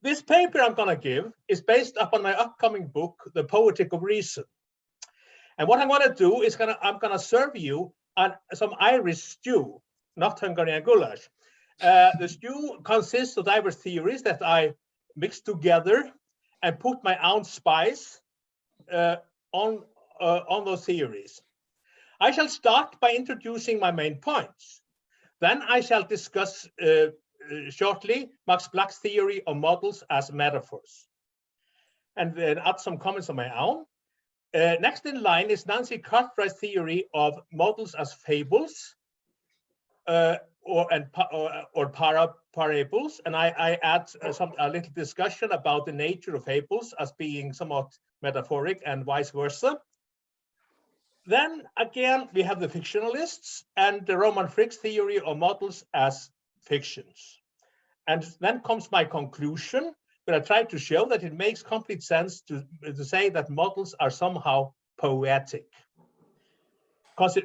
This paper I'm going to give is based upon my upcoming book, The Poetic of Reason. And what I'm going to do is I'm going to serve you on some Irish stew, not Hungarian goulash. The stew consists of diverse theories that I mix together and put my own spice on those theories. I shall start by introducing my main points. Then I shall discuss shortly Max Black's theory of models as metaphors, and then add some comments of my own. Next in line is Nancy Cartwright's theory of models as fables or parables, and I add a little discussion about the nature of fables as being somewhat metaphoric and vice versa. Then again, we have the fictionalists and the Roman Frigg's theory of models as fictions. And then comes my conclusion, where I try to show that it makes complete sense to say that models are somehow poetic,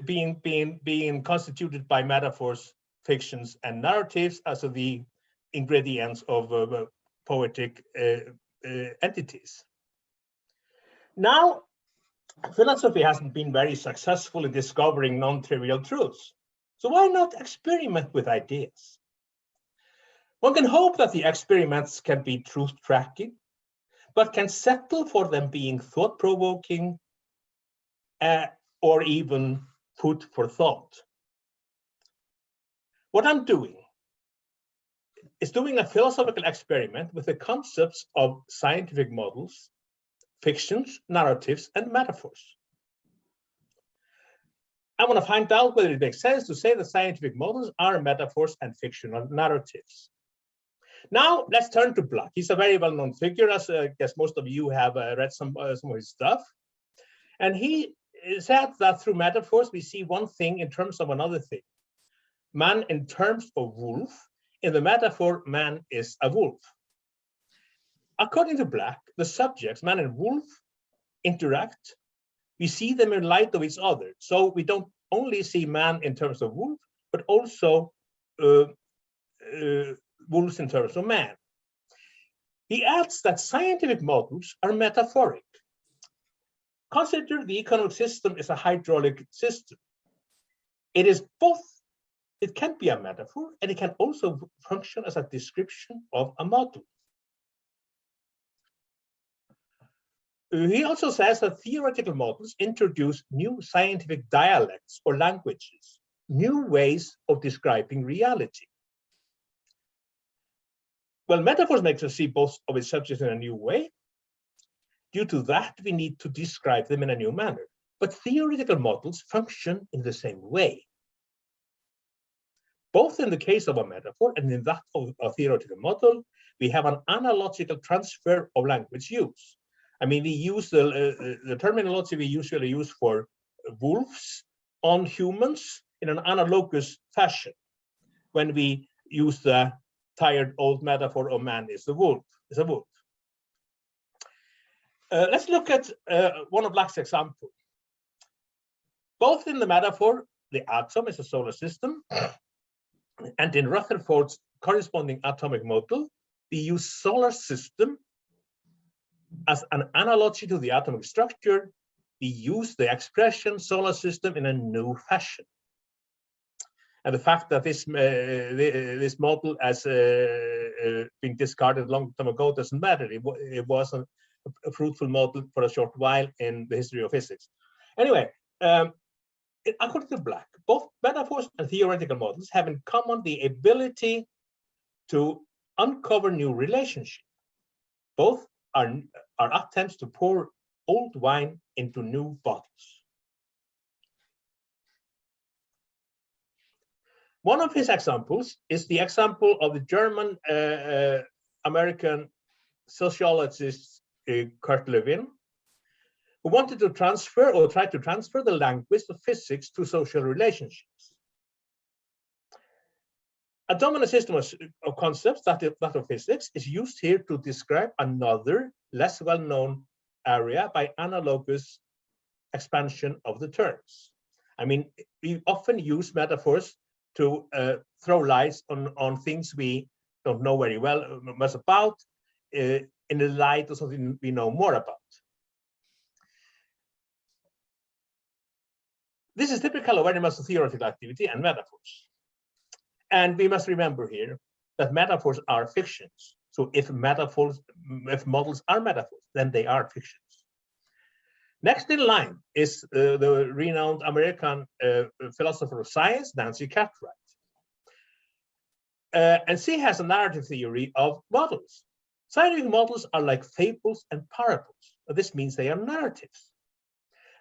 being constituted by metaphors, fictions, and narratives as the ingredients of poetic entities. Now, philosophy hasn't been very successful in discovering non-trivial truths. So why not experiment with ideas? One can hope that the experiments can be truth-tracking, but can settle for them being thought-provoking or even food for thought. What I'm doing is doing a philosophical experiment with the concepts of scientific models, fictions, narratives, and metaphors. I want to find out whether it makes sense to say that scientific models are metaphors and fictional narratives. Now, let's turn to Black. He's a very well-known figure, as I guess most of you have read some of his stuff. And he said that through metaphors, we see one thing in terms of another thing. Man in terms of wolf. In the metaphor, man is a wolf. According to Black, the subjects, man and wolf, interact. We see them in light of each other. So we don't only see man in terms of wolf, but also wolves in terms of man. He adds that scientific models are metaphoric. Consider the economic system is a hydraulic system. It is both, it can be a metaphor, and it can also function as a description of a model. He also says that theoretical models introduce new scientific dialects or languages, new ways of describing reality. Well, metaphors makes us see both of its subjects in a new way. Due to that, we need to describe them in a new manner. But theoretical models function in the same way. Both in the case of a metaphor and in that of a theoretical model, we have an analogical transfer of language use. I mean, we use the terminology we usually use for wolves on humans in an analogous fashion. When we use the tired old metaphor of man is a wolf. Let's look at one of Black's examples. Both in the metaphor, the atom is a solar system, and in Rutherford's corresponding atomic model, we use solar system as an analogy to the atomic structure. We use the expression solar system in a new fashion. And the fact that this model has been discarded a long time ago doesn't matter. It was a fruitful model for a short while in the history of physics. Anyway, according to Black, both metaphors and theoretical models have in common the ability to uncover new relationships. Both are attempts to pour old wine into new bottles. One of his examples is the example of the German American sociologist Kurt Lewin, who wanted to transfer or tried to transfer the language of physics to social relationships. A dominant system of concepts, that of physics, is used here to describe another, less well-known area by analogous expansion of the terms. I mean, we often use metaphors to throw lights on things we don't know very well much about. in the light of something we know more about. This is typical of very much theoretical activity and metaphors. And we must remember here that metaphors are fictions. So if models are metaphors, then they are fictions. Next in line is the renowned American philosopher of science, Nancy Cartwright. And she has a narrative theory of models. Scientific models are like fables and parables. This means they are narratives.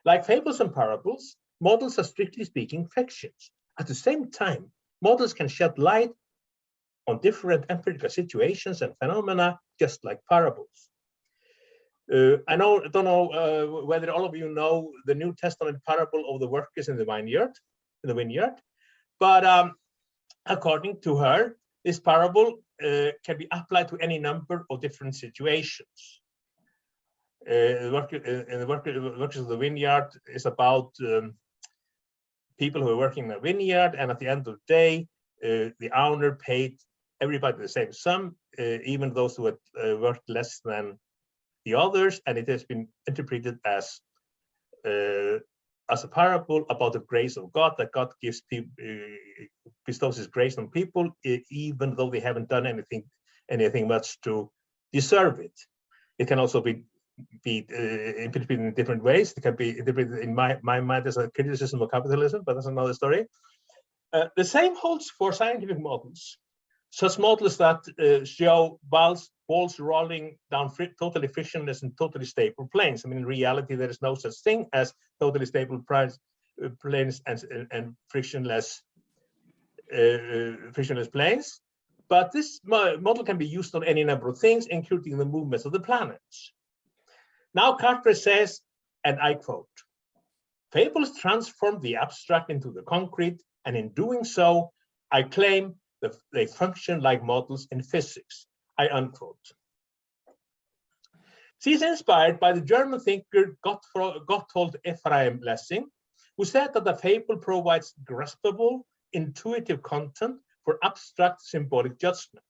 Like fables and parables, models are strictly speaking fictions. At the same time, models can shed light on different empirical situations and phenomena, just like parables. I don't know whether all of you know the New Testament parable of the workers in the vineyard, but according to her, this parable can be applied to any number of different situations. The workers of the vineyard is about people who are working in a vineyard, and at the end of the day, the owner paid everybody the same sum, even those who had worked less than the others, and it has been interpreted as a parable about the grace of God, that God gives people, bestows His grace on people, even though they haven't done anything much to deserve it. It can also be interpreted in different ways. It can be interpreted in my mind as a criticism of capitalism, but that's another story. The same holds for scientific models. Such models that show balls rolling down totally frictionless and totally stable planes. I mean, in reality, there is no such thing as totally stable planes and frictionless planes. But this model can be used on any number of things, including the movements of the planets. Now, Cartwright says, and I quote, "Fables transform the abstract into the concrete, and in doing so, I claim that they function like models in physics." I unquote. She is inspired by the German thinker Gotthold Ephraim Lessing, who said that the fable provides graspable, intuitive content for abstract symbolic judgment.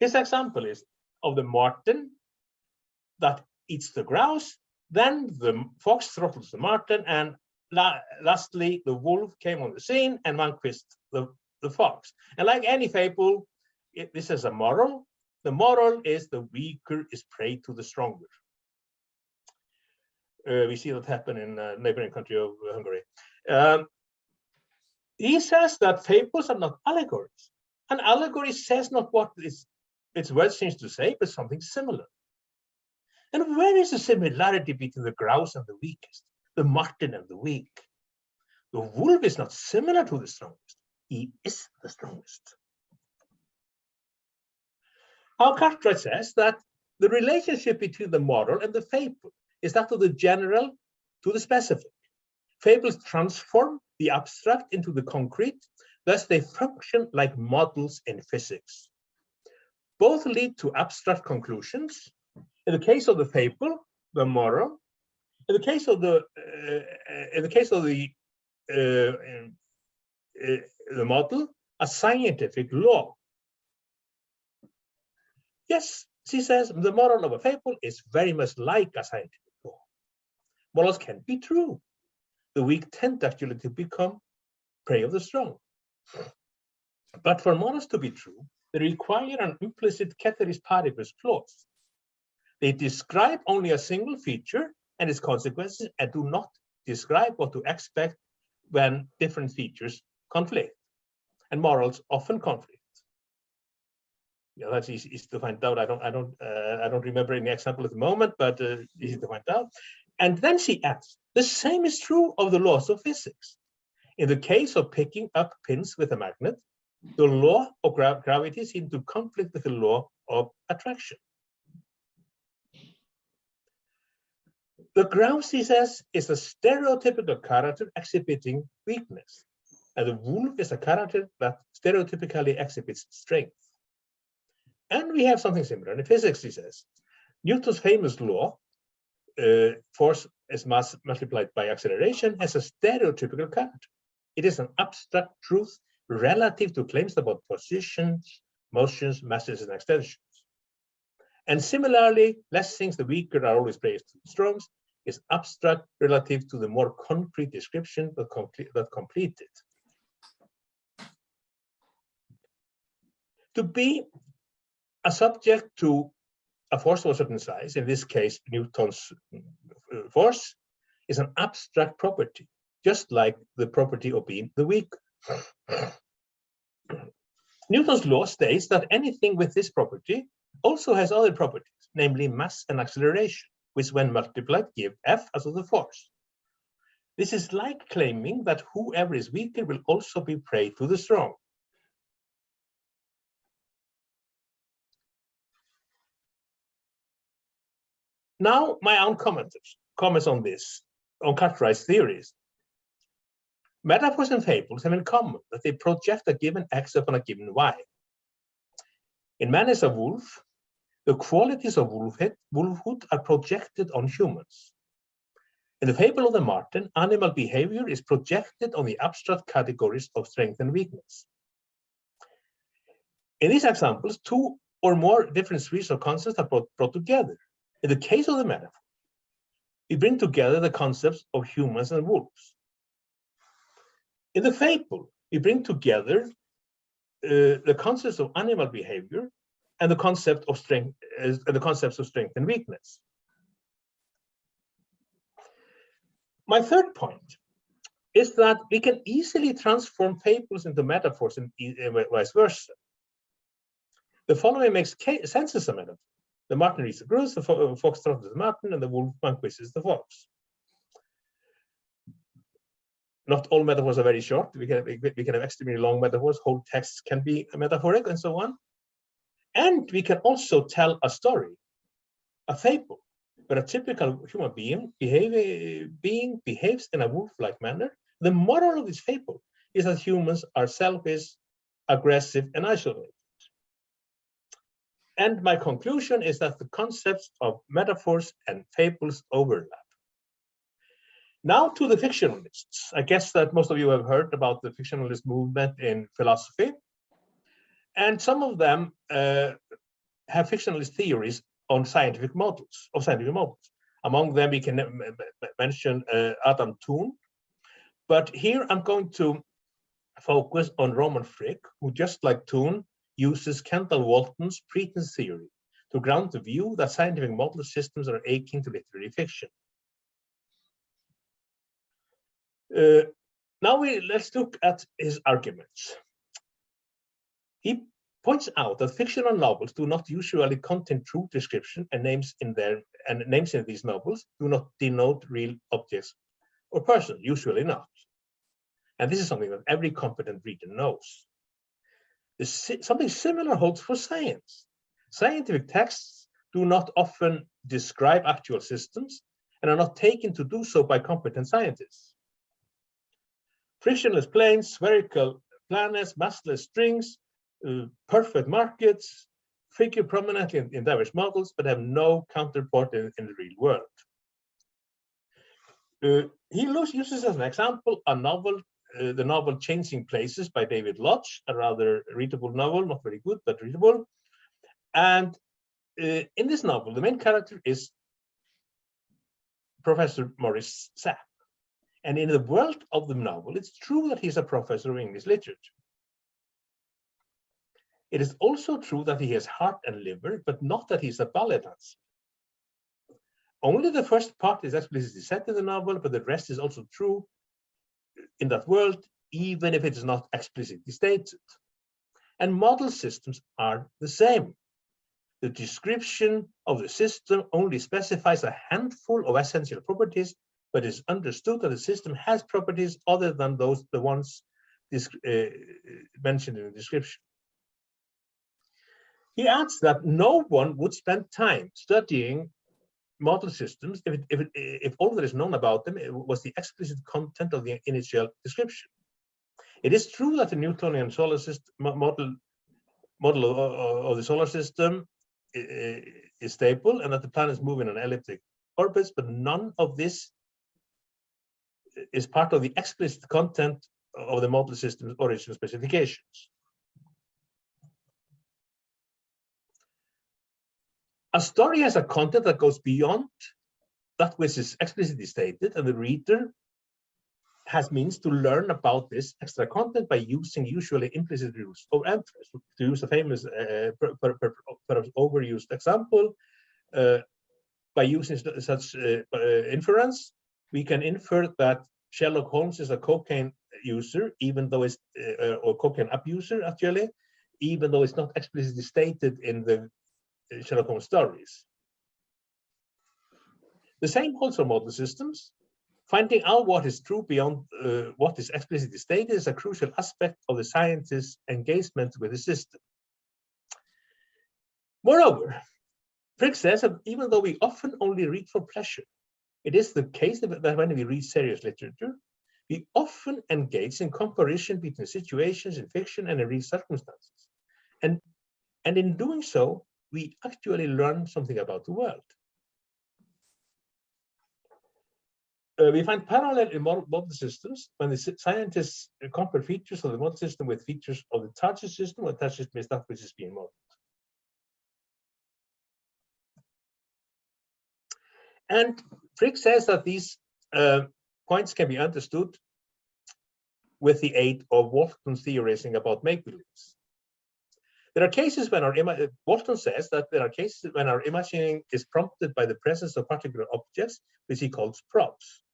His example is of the marten that eats the grouse, then the fox throttles the marten, and lastly, the wolf came on the scene and vanquished the fox. And like any fable, this is a moral. The moral is the weaker is prey to the stronger. We see that happen in the neighboring country of Hungary. He says that fables are not allegories. An allegory says not what its word seems to say, but something similar. And where is the similarity between the grouse and the weakest, the marten and the weak? The wolf is not similar to the strongest. He is the strongest. Now, Cartwright says that the relationship between the moral and the fable is that of the general to the specific. Fables transform the abstract into the concrete, thus they function like models in physics. Both lead to abstract conclusions. In the case of the fable, the moral. In the case of the model, a scientific law. Yes, she says the moral of a fable is very much like a scientific law. Morals can be true. The weak tend actually to become prey of the strong. But for morals to be true, they require an implicit ceteris paribus clause. They describe only a single feature and its consequences and do not describe what to expect when different features conflict. And morals often conflict. Yeah, that's easy to find out. I don't remember any example at the moment, but easy to find out. And then she adds, the same is true of the laws of physics. In the case of picking up pins with a magnet, the law of gravity seems to conflict with the law of attraction. The grouse, he says, is a stereotypical character exhibiting weakness, and the wolf is a character that stereotypically exhibits strength. And we have something similar in physics, he says. Newton's famous law, force is mass multiplied by acceleration, has a stereotypical character. It is an abstract truth relative to claims about positions, motions, masses, and extensions. And similarly, less things the weaker are always praised to the strong is abstract relative to the more concrete description that complete it. To be a subject to a force of a certain size, in this case, Newton's force, is an abstract property, just like the property of being the weak. Newton's law states that anything with this property also has other properties, namely mass and acceleration, which when multiplied give F as the force. This is like claiming that whoever is weaker will also be prey to the strong. Now, my own comments on this, on Cartwright's theories. Metaphors and fables have in common that they project a given X upon a given Y. In Man is a Wolf, the qualities of wolfhood are projected on humans. In the fable of the marten, animal behavior is projected on the abstract categories of strength and weakness. In these examples, two or more different suites of concepts are brought together. In the case of the metaphor, we bring together the concepts of humans and wolves. In the fable, we bring together the concepts of animal behavior and the concept of strength, the concepts of strength and weakness. My third point is that we can easily transform fables into metaphors and vice versa. The following makes sense as a metaphor. The marten reads the goose, the fox trots the marten, and the wolf vanquishes the fox. Not all metaphors are very short. We can have extremely long metaphors. Whole texts can be metaphoric and so on. And we can also tell a story, a fable, where a typical human being behaves in a wolf-like manner. The moral of this fable is that humans are selfish, aggressive, and isolated. And my conclusion is that the concepts of metaphors and fables overlap. Now to the fictionalists. I guess that most of you have heard about the fictionalist movement in philosophy. And some of them have fictionalist theories on scientific models. Among them, we can mention Adam Thun. But here I'm going to focus on Roman Frigg, who, just like Thun, uses Kendall Walton's pretense theory to ground the view that scientific model systems are akin to literary fiction. Now let's look at his arguments. He points out that fictional novels do not usually contain true description, and names in these novels do not denote real objects or persons, usually not. And this is something that every competent reader knows. Something similar holds for science. Scientific texts do not often describe actual systems and are not taken to do so by competent scientists. Frictionless planes, spherical planets, massless strings, perfect markets figure prominently in diverse models, but have no counterpart in the real world. He uses as an example a novel, the novel Changing Places by David Lodge, a rather readable novel, not very good, but readable. And in this novel, the main character is Professor Maurice Sapp. And in the world of the novel, it's true that he's a professor of English literature. It is also true that he has heart and liver, but not that he's a ballet dancer. Only the first part is explicitly said in the novel, but the rest is also true in that world, even if it is not explicitly stated. And model systems are the same. The description of the system only specifies a handful of essential properties, but it's understood that the system has properties other than the ones mentioned in the description. He adds that no one would spend time studying model systems if all that is known about them was the explicit content of the initial description. It is true that the Newtonian solar system model of the solar system is stable and that the planets move in an elliptic orbits, but none of this is part of the explicit content of the model system's original specifications. A story has a content that goes beyond that which is explicitly stated, and the reader has means to learn about this extra content by using usually implicit rules of emphasis. To use a famous, perhaps overused example, by using such inference, we can infer that Sherlock Holmes is a cocaine user, even though it's or cocaine abuser actually, even though it's not explicitly stated in the Sherlock Holmes stories. The same holds for model systems. Finding out what is true beyond what is explicitly stated is a crucial aspect of the scientist's engagement with the system. Moreover, Frigg says that even though we often only read for pleasure, it is the case that when we read serious literature, we often engage in comparison between situations in fiction and in real circumstances. And in doing so, we actually learn something about the world. We find parallel in model systems when the scientists compare features of the model system with features of the target system, or target system is that which is being modeled. And Frigg says that these points can be understood with the aid of Wolfton's theorizing about make-believes. There are cases when Wolfton says that there are cases when our imagining is prompted by the presence of particular objects, which he calls props.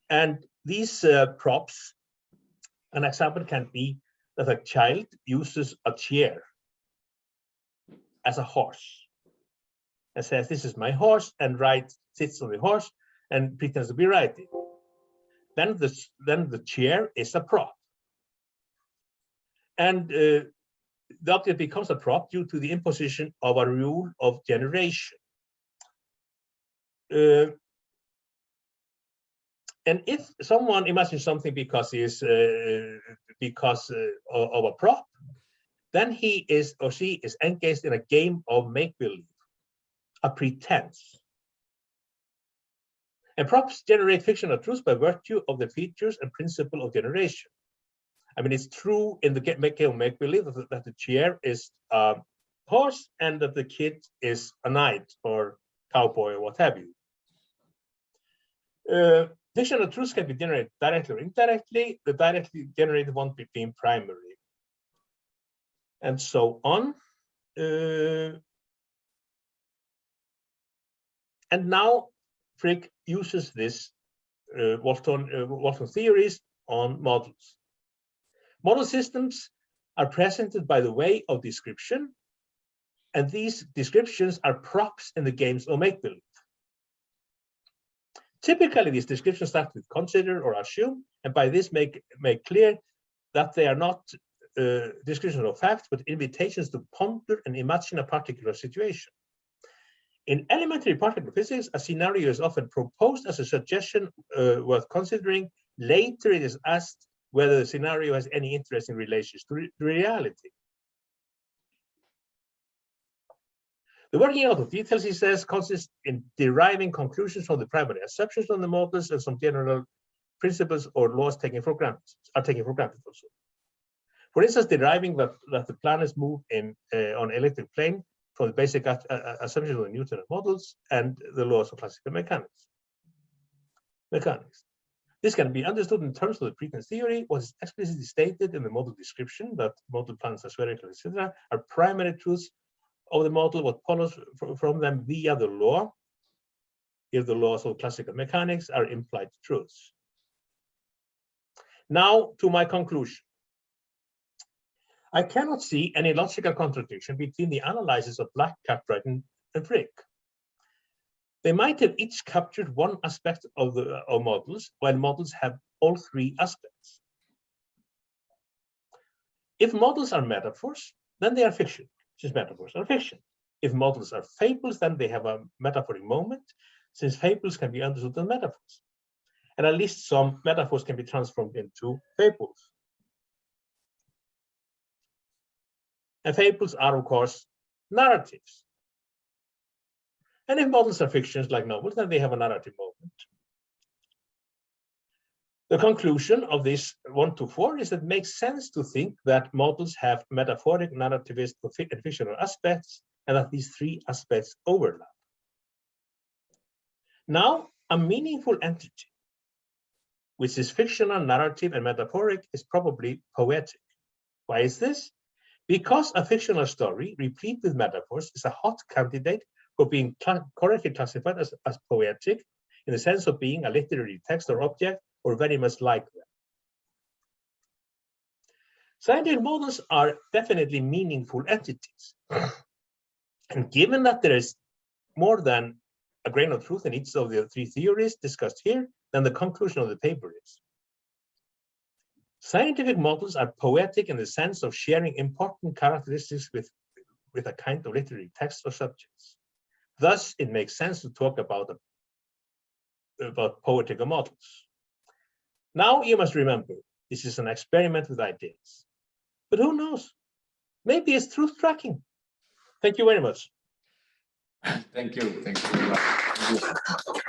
And these props, an example can be that a child uses a chair as a horse and says, "This is my horse," and sits on the horse and pretends to be riding. Then the chair is a prop. And the object becomes a prop due to the imposition of a rule of generation. And if someone imagines something because of a prop, then he is or she is engaged in a game of make-believe, a pretense. And props generate fictional truths by virtue of the features and principle of generation. I mean, it's true in the game of make-believe that the chair is a horse and that the kid is a knight or cowboy or what have you. Fictional truths can be generated directly or indirectly. The directly generated one being primary, and so on. And now Frigg uses this Wolfton theories on models. Model systems are presented by the way of description, and these descriptions are props in the games of make-believe. Typically, these descriptions start with consider or assume, and by this make clear that they are not descriptions of facts, but invitations to ponder and imagine a particular situation. In elementary particle physics, a scenario is often proposed as a suggestion worth considering. Later, it is asked whether the scenario has any interesting relations to reality. The working out of details, he says, consists in deriving conclusions from the primary assumptions on the models and some general principles or laws taken for granted also. For instance, deriving that the planets move on electric plane from the basic assumptions of the Newtonian models and the laws of classical mechanics. This can be understood in terms of the pretense theory. What is explicitly stated in the model description, that model planets are spherical, etc., are primary truths of the model. What follows from them via the law, here the laws of classical mechanics, are implied truths. Now to my conclusion. I cannot see any logical contradiction between the analysis of Black, Cartwright, and Frigg. They might have each captured one aspect of models, while models have all three aspects. If models are metaphors, then they are fiction, since metaphors are fiction. If models are fables, then they have a metaphoric moment, since fables can be understood as metaphors. And at least some metaphors can be transformed into fables. And fables are, of course, narratives. And if models are fictions like novels, then they have a narrative moment. The conclusion of this 1 to 4 is that it makes sense to think that models have metaphoric, narrativist, and fictional aspects, and that these three aspects overlap. Now, a meaningful entity, which is fictional, narrative, and metaphoric, is probably poetic. Why is this? Because a fictional story, replete with metaphors, is a hot candidate for being correctly classified as poetic, in the sense of being a literary text or object, or very much like them. Scientific models are definitely meaningful entities. And given that there is more than a grain of truth in each of the three theories discussed here, then the conclusion of the paper is: scientific models are poetic in the sense of sharing important characteristics with a kind of literary text or subjects. Thus, it makes sense to talk about Poetic of Models. Now, you must remember, this is an experiment with ideas. But who knows? Maybe it's truth tracking. Thank you very much. Thank you. Thank you very much.